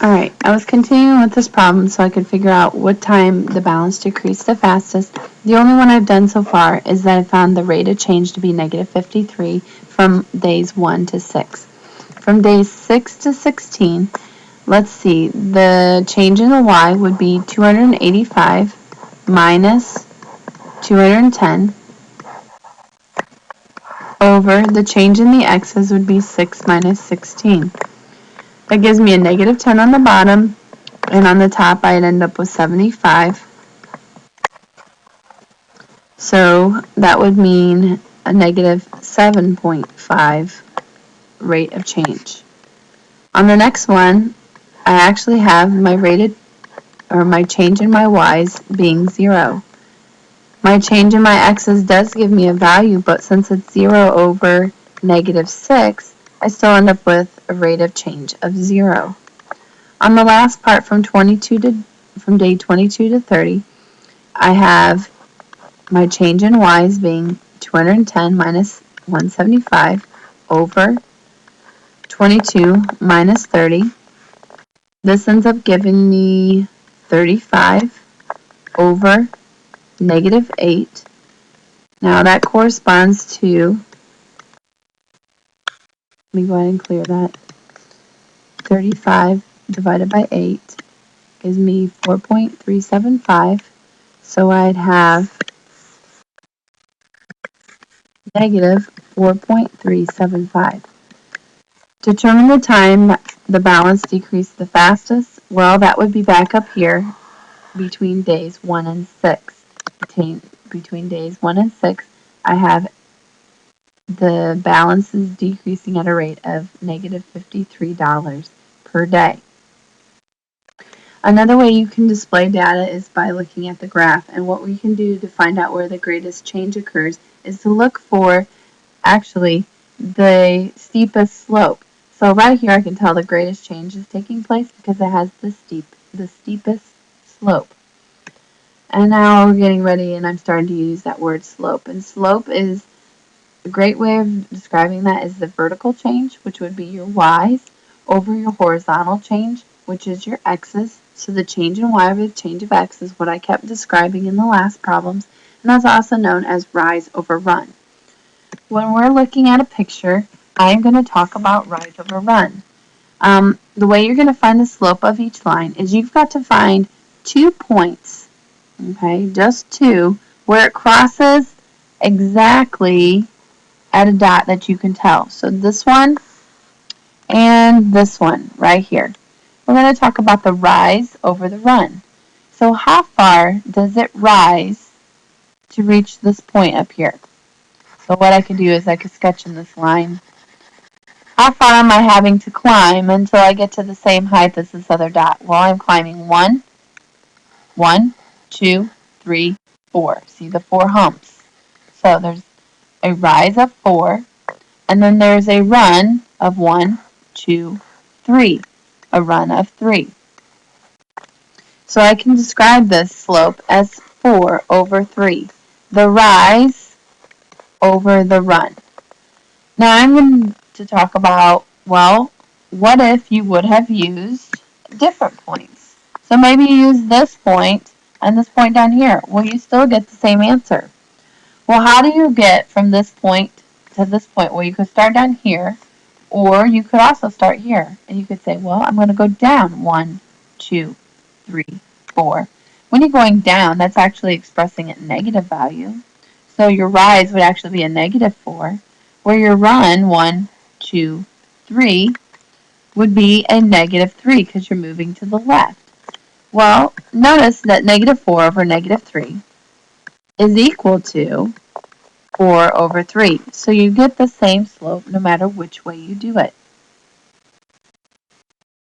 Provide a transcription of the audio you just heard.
Alright, I was continuing with this problem so I could figure out what time the balance decreased the fastest. The only one I've done so far is that I found the rate of change to be negative 53 from days 1 to 6. From days 6 to 16, let's see, the change in the y would be 285 minus 210 over the change in the x's would be 6 minus 16. That gives me a negative 10 on the bottom, and on the top I'd end up with 75. So that would mean a negative 7.5 rate of change. On the next one, I actually have my change in my y's being 0. My change in my x's does give me a value, but since it's 0 over negative 6, I still end up with a rate of change of 0. On the last part from day 22 to 30, I have my change in y's being 210 minus 175 over 22 minus 30. This ends up giving me 35 over negative 8. Now that corresponds to, let me go ahead and clear that, 35 divided by 8 gives me 4.375. So I'd have negative 4.375. Determine the time the balance decreased the fastest. Well, that would be back up here between days 1 and 6. Between days 1 and 6, I have the balance is decreasing at a rate of negative $53 per day. Another way you can display data is by looking at the graph, and what we can do to find out where the greatest change occurs is to look for actually the steepest slope. So right here I can tell the greatest change is taking place because it has the steepest slope. And now we're getting ready and I'm starting to use that word slope. And slope is a great way of describing that is the vertical change, which would be your y's, over your horizontal change, which is your x's. So the change in y over the change of x is what I kept describing in the last problems, and that's also known as rise over run. When we're looking at a picture, I'm going to talk about rise over run. The way you're going to find the slope of each line is you've got to find 2 points, okay, just 2, where it crosses exactly at a dot that you can tell. So this one and this one right here. We're going to talk about the rise over the run. So how far does it rise to reach this point up here? So what I could do is I could sketch in this line. How far am I having to climb until I get to the same height as this other dot? Well, I'm climbing 1, 2, 3, 4. See the 4 humps. So there's a rise of 4, and then there's a run of 1, 2, 3. A run of 3. So I can describe this slope as 4 over 3. The rise over the run. Now I'm going to talk about, well, what if you would have used different points? So maybe you use this point and this point down here. Well, you still get the same answer. Well, how do you get from this point to this point? Well, you could start down here, or you could also start here. And you could say, well, I'm going to go down 1, 2, 3, 4. When you're going down, that's actually expressing a negative value. So your rise would actually be a negative 4, where your run, 1, 2, 3, would be a negative 3 because you're moving to the left. Well, notice that negative 4 over negative 3 is equal to 4 over 3. So you get the same slope no matter which way you do it.